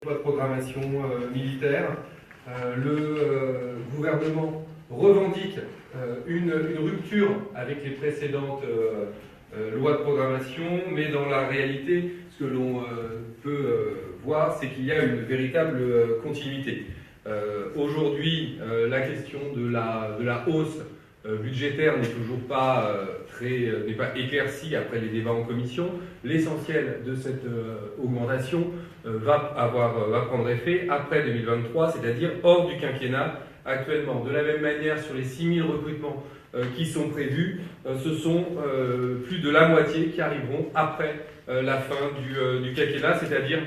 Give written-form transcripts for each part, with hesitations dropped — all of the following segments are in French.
Loi de programmation militaire, le gouvernement revendique une rupture avec les précédentes lois de programmation, mais dans la réalité, ce que l'on peut voir, c'est qu'il y a une véritable continuité. Aujourd'hui, la question de la hausse budgétaire n'est toujours pas n'est pas éclaircie après les débats en commission. L'essentiel de cette augmentation va prendre effet après 2023, c'est-à-dire hors du quinquennat actuellement. De la même manière, sur les 6 000 recrutements qui sont prévus, ce sont plus de la moitié qui arriveront après la fin du quinquennat, c'est-à-dire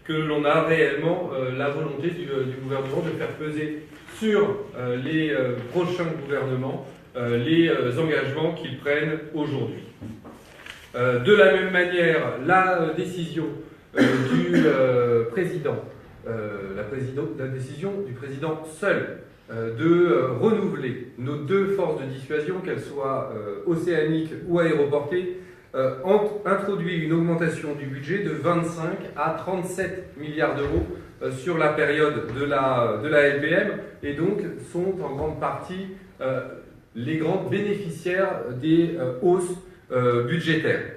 que l'on a réellement la volonté du gouvernement de faire peser sur les prochains gouvernements les engagements qu'ils prennent aujourd'hui. De la même manière, la décision du président, la décision du président seul de renouveler nos 2 forces de dissuasion, qu'elles soient océaniques ou aéroportées, introduit une augmentation du budget de 25 à 37 milliards d'euros sur la période de la LPM, et donc sont en grande partie les grands bénéficiaires des hausses budgétaires.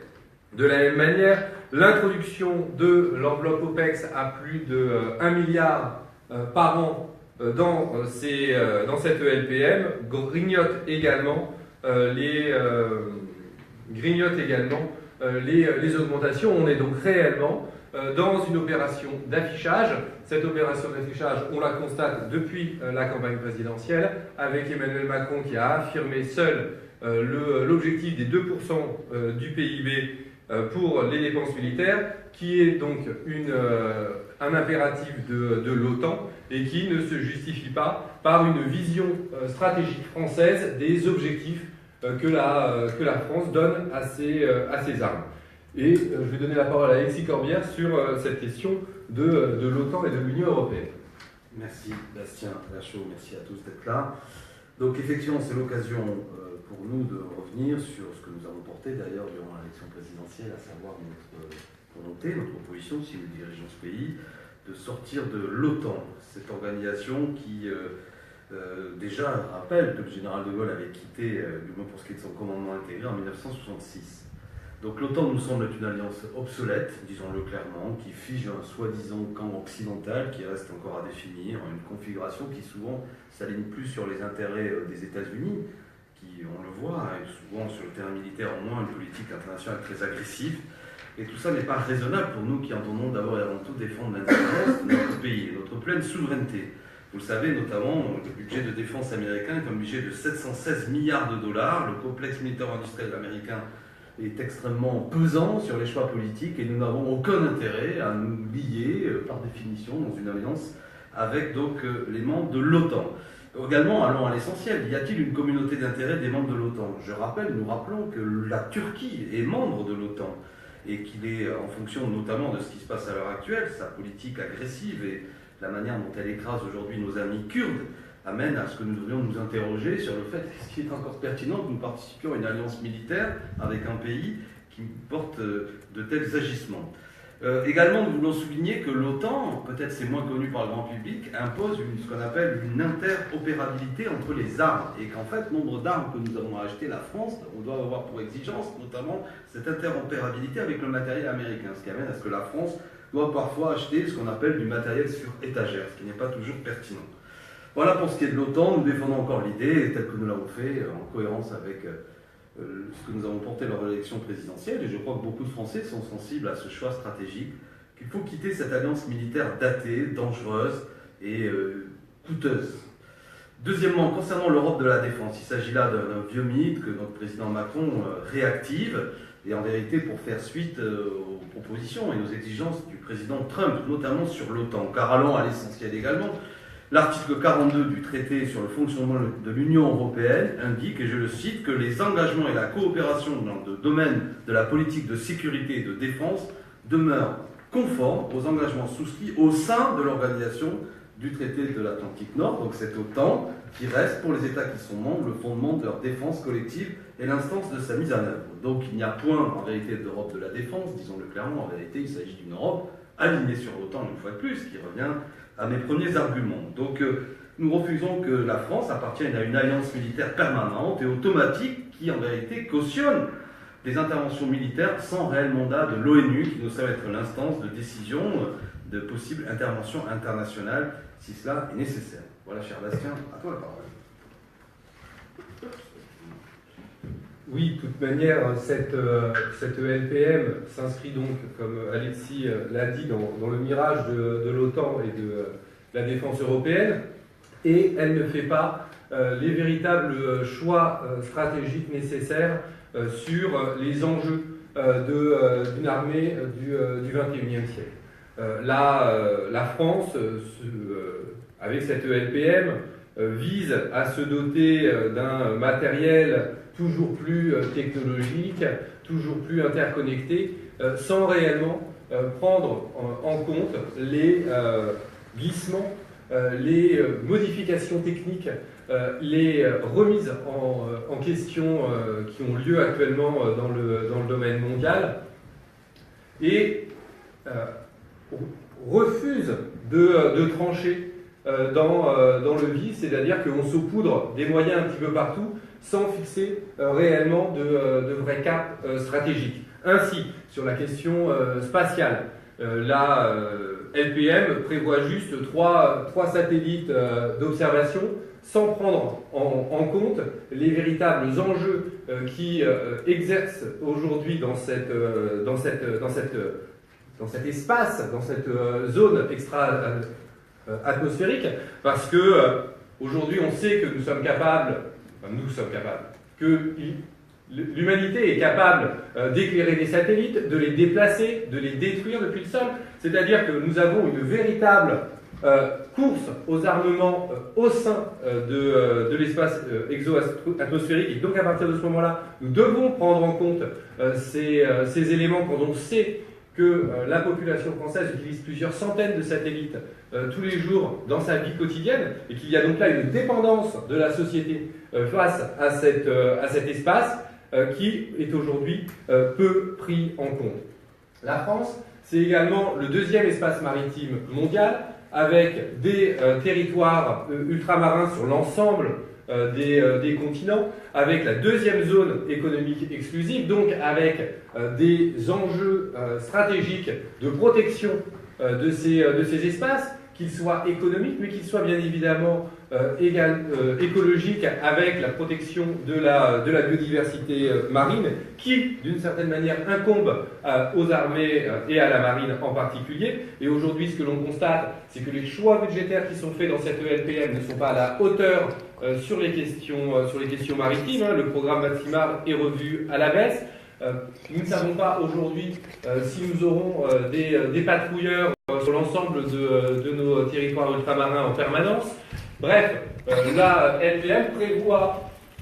De la même manière, l'introduction de l'enveloppe OPEX à plus de 1 milliard par an dans cette LPM grignote également les augmentations. On est donc réellement dans une opération d'affichage. Cette opération d'affichage, on la constate depuis la campagne présidentielle, avec Emmanuel Macron qui a affirmé seul l'objectif des 2% du PIB pour les dépenses militaires, qui est donc un impératif de l'OTAN et qui ne se justifie pas par une vision stratégique française des objectifs que la France donne à ses armes. Et je vais donner la parole à Alexis Corbière sur cette question de l'OTAN et de l'Union européenne. Merci Bastien Lachaud, merci à tous d'être là. Donc effectivement, c'est l'occasion pour nous de revenir sur ce que nous avons porté d'ailleurs durant l'élection présidentielle, à savoir notre volonté, notre proposition, si nous dirigeons ce pays, de sortir de l'OTAN, cette organisation qui déjà rappelle que le général de Gaulle avait quitté, du moins pour ce qui est de son commandement intégré, en 1966. Donc l'OTAN nous semble être une alliance obsolète, disons-le clairement, qui fige un soi-disant camp occidental qui reste encore à définir, une configuration qui souvent s'aligne plus sur les intérêts des États-Unis, qui, on le voit, est souvent sur le terrain militaire au moins une politique internationale très agressive. Et tout ça n'est pas raisonnable pour nous qui entendons d'abord et avant tout défendre l'indépendance de notre pays et notre pleine souveraineté. Vous le savez, notamment, le budget de défense américain est un budget de 716 milliards de dollars. Le complexe militaire industriel américain est extrêmement pesant sur les choix politiques et nous n'avons aucun intérêt à nous lier, par définition, dans une alliance avec donc les membres de l'OTAN. Également, allons à l'essentiel, y a-t-il une communauté d'intérêts des membres de l'OTAN? Nous rappelons que la Turquie est membre de l'OTAN et qu'il est, en fonction notamment de ce qui se passe à l'heure actuelle, sa politique agressive et la manière dont elle écrase aujourd'hui nos amis kurdes, amène à ce que nous devrions nous interroger sur le fait est-ce qu'il est encore pertinent que nous participions à une alliance militaire avec un pays qui porte de tels agissements. Également, nous voulons souligner que l'OTAN, peut-être c'est moins connu par le grand public, impose ce qu'on appelle une interopérabilité entre les armes et qu'en fait, nombre d'armes que nous avons achetées, la France, on doit avoir pour exigence notamment cette interopérabilité avec le matériel américain, ce qui amène à ce que la France doit parfois acheter ce qu'on appelle du matériel sur étagère, ce qui n'est pas toujours pertinent. Voilà pour ce qui est de l'OTAN, nous défendons encore l'idée, telle que nous l'avons fait, en cohérence avec ce que nous avons porté lors de l'élection présidentielle, et je crois que beaucoup de Français sont sensibles à ce choix stratégique, qu'il faut quitter cette alliance militaire datée, dangereuse et coûteuse. Deuxièmement, concernant l'Europe de la défense, il s'agit là d'un vieux mythe que notre président Macron réactive, et en vérité pour faire suite aux propositions et aux exigences du président Trump, notamment sur l'OTAN. Car allons à l'essentiel également. L'article 42 du traité sur le fonctionnement de l'Union européenne indique, et je le cite, que les engagements et la coopération dans le domaine de la politique de sécurité et de défense demeurent conformes aux engagements souscrits au sein de l'organisation du traité de l'Atlantique Nord, donc cette OTAN, qui reste pour les États qui sont membres le fondement de leur défense collective et l'instance de sa mise en œuvre. Donc il n'y a point en vérité d'Europe de la défense, disons-le clairement, en vérité il s'agit d'une Europe aligné sur l'OTAN une fois de plus, qui revient à mes premiers arguments. Donc nous refusons que la France appartienne à une alliance militaire permanente et automatique qui en vérité cautionne des interventions militaires sans réel mandat de l'ONU, qui doit être l'instance de décision de possibles interventions internationales si cela est nécessaire. Voilà, cher Bastien, à toi la parole. Oui, de toute manière, cette LPM s'inscrit donc, comme Alexis l'a dit, dans le mirage de l'OTAN et de la défense européenne, et elle ne fait pas les véritables choix stratégiques nécessaires sur les enjeux d'une armée du XXIe siècle. La France, avec cette LPM, vise à se doter d'un matériel toujours plus technologique, toujours plus interconnecté, sans réellement prendre en compte les glissements, les modifications techniques, les remises en question qui ont lieu actuellement dans le domaine mondial, et refuse de trancher dans le vif, c'est-à-dire qu'on saupoudre des moyens un petit peu partout sans fixer réellement de vrais caps stratégiques. Ainsi, sur la question spatiale, la LPM prévoit juste trois satellites d'observation sans prendre en compte les véritables enjeux qui exercent aujourd'hui dans cet espace, dans cette zone extra-atmosphérique, parce que aujourd'hui on sait que nous sommes capables, que l'humanité est capable d'éclairer des satellites, de les déplacer, de les détruire depuis le sol. C'est-à-dire que nous avons une véritable course aux armements au sein de l'espace exo-atmosphérique. Et donc à partir de ce moment-là, nous devons prendre en compte ces éléments quand on sait que la population française utilise plusieurs centaines de satellites tous les jours dans sa vie quotidienne, et qu'il y a donc là une dépendance de la société face à cet espace qui est aujourd'hui peu pris en compte. La France, c'est également le deuxième espace maritime mondial, avec des territoires ultramarins sur l'ensemble des continents, avec la deuxième zone économique exclusive, donc avec des enjeux stratégiques de protection de ces espaces, qu'ils soient économiques, mais qu'ils soient bien évidemment écologiques, avec la protection de la biodiversité marine, qui, d'une certaine manière, incombe aux armées et à la marine en particulier. Et aujourd'hui, ce que l'on constate, c'est que les choix budgétaires qui sont faits dans cette LPM ne sont pas à la hauteur sur les questions maritimes. Le programme Maximar est revu à la baisse. Nous ne savons pas aujourd'hui si nous aurons des patrouilleurs sur l'ensemble de nos territoires ultramarins en permanence. Bref, la LPM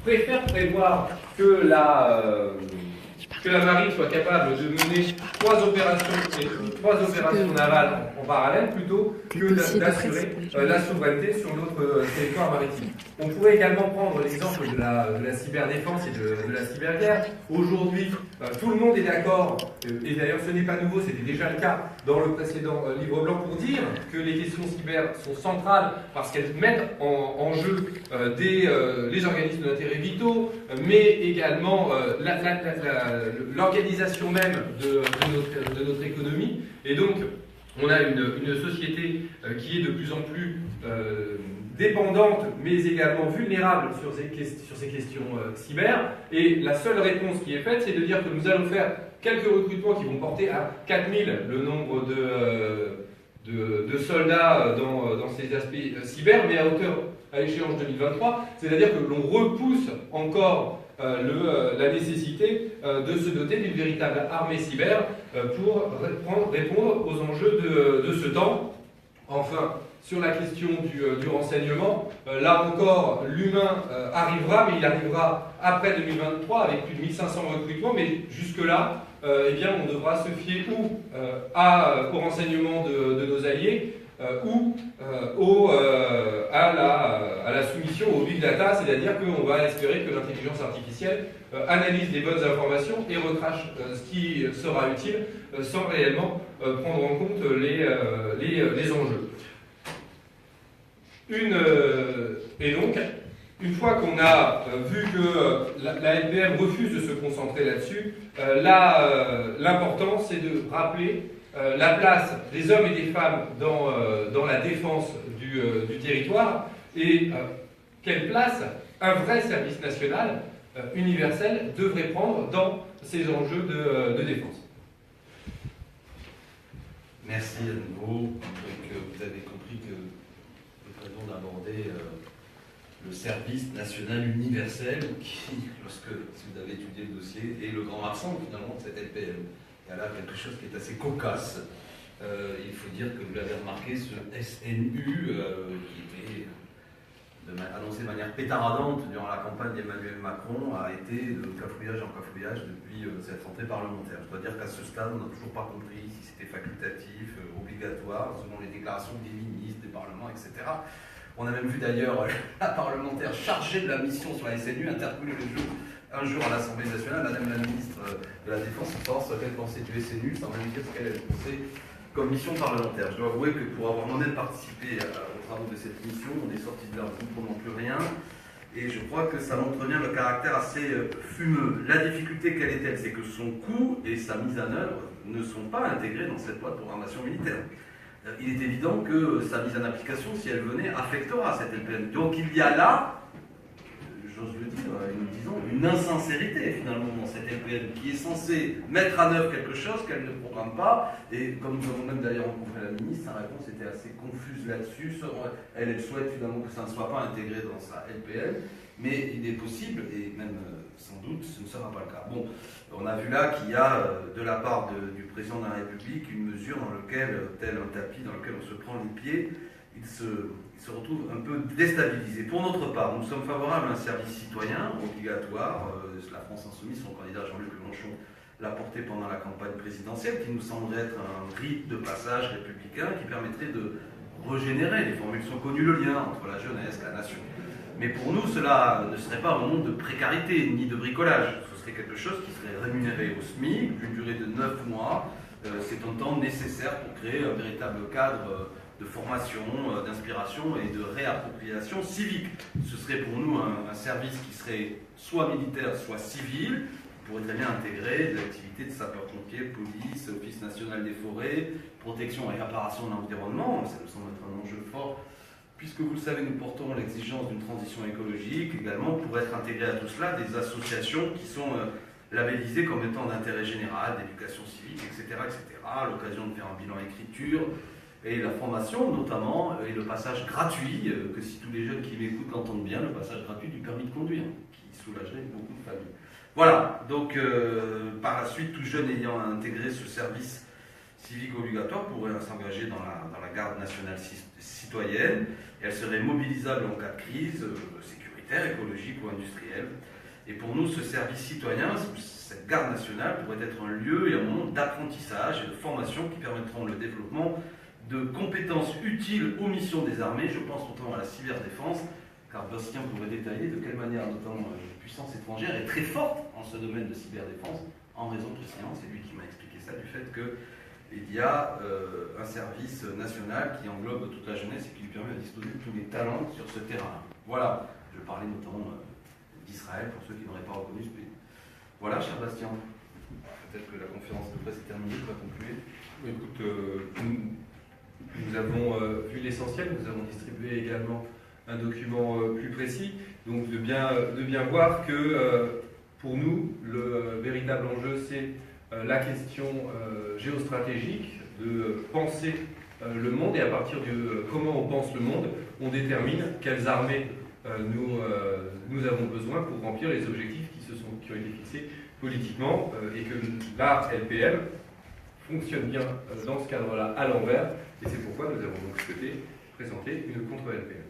préfère prévoir que la marine soit capable de mener trois opérations navales en parallèle, plutôt que d'assurer la souveraineté sur notre territoire maritime. On pourrait également prendre l'exemple de la cyberdéfense et de la cyberguerre. Aujourd'hui, tout le monde est d'accord, et d'ailleurs ce n'est pas nouveau, c'était déjà le cas dans le précédent livre blanc, pour dire que les questions cyber sont centrales parce qu'elles mettent en jeu les organismes d'intérêt vitaux, mais également l'organisation même de notre économie. Et donc, on a une société qui est de plus en plus dépendante, mais également vulnérable sur ces questions cyber. Et la seule réponse qui est faite, c'est de dire que nous allons faire quelques recrutements qui vont porter à 4000 le nombre de soldats dans ces aspects cyber, mais à l'échéance 2023. C'est-à-dire que l'on repousse encore la nécessité de se doter d'une véritable armée cyber pour répondre aux enjeux de ce temps. Enfin, sur la question du renseignement, là encore, l'humain arrivera, mais il arrivera après 2023 avec plus de 1500 recrutements, mais jusque-là, eh bien, on devra se fier ou au renseignement de nos alliés ou à la soumission transition au big data, c'est-à-dire qu'on va espérer que l'intelligence artificielle analyse les bonnes informations et recrache ce qui sera utile sans réellement prendre en compte les enjeux. Et donc, une fois qu'on a vu que la LPM refuse de se concentrer là-dessus, l'important c'est de rappeler la place des hommes et des femmes dans la défense du territoire et quelle place un vrai service national universel devrait prendre dans ces enjeux de défense. Merci à nouveau. Donc, vous avez compris que nous prévoyons d'aborder le service national universel qui, si vous avez étudié le dossier, est le grand absent finalement de cette LPM. Il y a là quelque chose qui est assez cocasse. Il faut dire que vous l'avez remarqué, ce SNU qui était annoncé de manière pétaradante durant la campagne d'Emmanuel Macron a été de cafouillage en cafouillage depuis cette rentrée parlementaire. Je dois dire qu'à ce stade, on n'a toujours pas compris si c'était facultatif, obligatoire, selon les déclarations des ministres, des parlements, etc. On a même vu d'ailleurs la parlementaire chargée de la mission sur la SNU interpeller un jour à l'Assemblée nationale, Madame la ministre de la Défense, quelle pensée du SNU, sans même dire ce qu'elle avait pensé comme mission parlementaire. Je dois avouer que pour avoir moi-même participé aux travaux de cette mission, on est sorti de là en ne comprenant plus rien. Et je crois que ça montre bien le caractère assez fumeux. La difficulté, quelle est-elle? C'est que son coût et sa mise en œuvre ne sont pas intégrés dans cette loi de programmation militaire. Il est évident que sa mise en application, si elle venait, affectera cette LPM. Donc il y a là, j'ose le dire, une insincérité finalement dans cette LPM qui est censée mettre en œuvre quelque chose qu'elle ne programme pas. Et comme nous avons même d'ailleurs rencontré la ministre, sa réponse était assez confuse là-dessus. Elle souhaite finalement que ça ne soit pas intégré dans sa LPM, mais il est possible, et même sans doute, ce ne sera pas le cas. Bon, on a vu là qu'il y a de la part du président de la République une mesure dans laquelle, tel un tapis dans lequel on se prend les pieds, il se retrouve un peu déstabilisé. Pour notre part, nous sommes favorables à un service citoyen obligatoire. La France Insoumise, son candidat Jean-Luc Mélenchon, l'a porté pendant la campagne présidentielle, qui nous semblerait être un rite de passage républicain qui permettrait de régénérer, les formules sont connues, le lien entre la jeunesse, la nation. Mais pour nous, cela ne serait pas un monde de précarité ni de bricolage. Ce serait quelque chose qui serait rémunéré au SMIC, d'une durée de 9 mois. C'est un temps nécessaire pour créer un véritable cadre de formation, d'inspiration et de réappropriation civique. Ce serait pour nous un service qui serait soit militaire, soit civil, qui pourrait très bien intégrer l'activité de sapeurs-pompiers, police, Office national des forêts, protection et réparation de l'environnement. Ça nous semble être un enjeu fort. Puisque vous le savez, nous portons l'exigence d'une transition écologique, également pour être intégré à tout cela des associations qui sont labellisées comme étant d'intérêt général, d'éducation civique, etc., etc. À l'occasion de faire un bilan écriture et la formation notamment, et le passage gratuit, que si tous les jeunes qui m'écoutent l'entendent bien, le passage gratuit du permis de conduire, qui soulagerait beaucoup de familles. Voilà, donc par la suite, tout jeune ayant intégré ce service civique obligatoire pourrait s'engager dans la garde nationale citoyenne, et elle serait mobilisable en cas de crise sécuritaire, écologique ou industrielle. Et pour nous, ce service citoyen, cette garde nationale pourrait être un lieu et un moment d'apprentissage et de formation qui permettront le développement de compétences utiles aux missions des armées. Je pense notamment à la cyberdéfense, car Bastien pourrait détailler de quelle manière notamment la puissance étrangère est très forte en ce domaine de cyberdéfense, en raison précisément, c'est lui qui m'a expliqué ça, du fait qu'il y a un service national qui englobe toute la jeunesse et qui lui permet de disposer de tous les talents sur ce terrain. Voilà, je parlais notamment d'Israël, pour ceux qui n'auraient pas reconnu ce pays. Voilà, cher Bastien. Peut-être que la conférence de presse est terminée, tu vas conclure. Écoute, nous avons vu l'essentiel, nous avons distribué également un document plus précis, donc de bien voir que pour nous, le véritable enjeu, c'est la question géostratégique, de penser le monde, et à partir de comment on pense le monde, on détermine quelles armées nous avons besoin pour remplir les objectifs qui ont été fixés politiquement, et que la LPM fonctionne bien dans ce cadre-là à l'envers, et c'est pourquoi nous avons donc souhaité présenter une contre-LPM.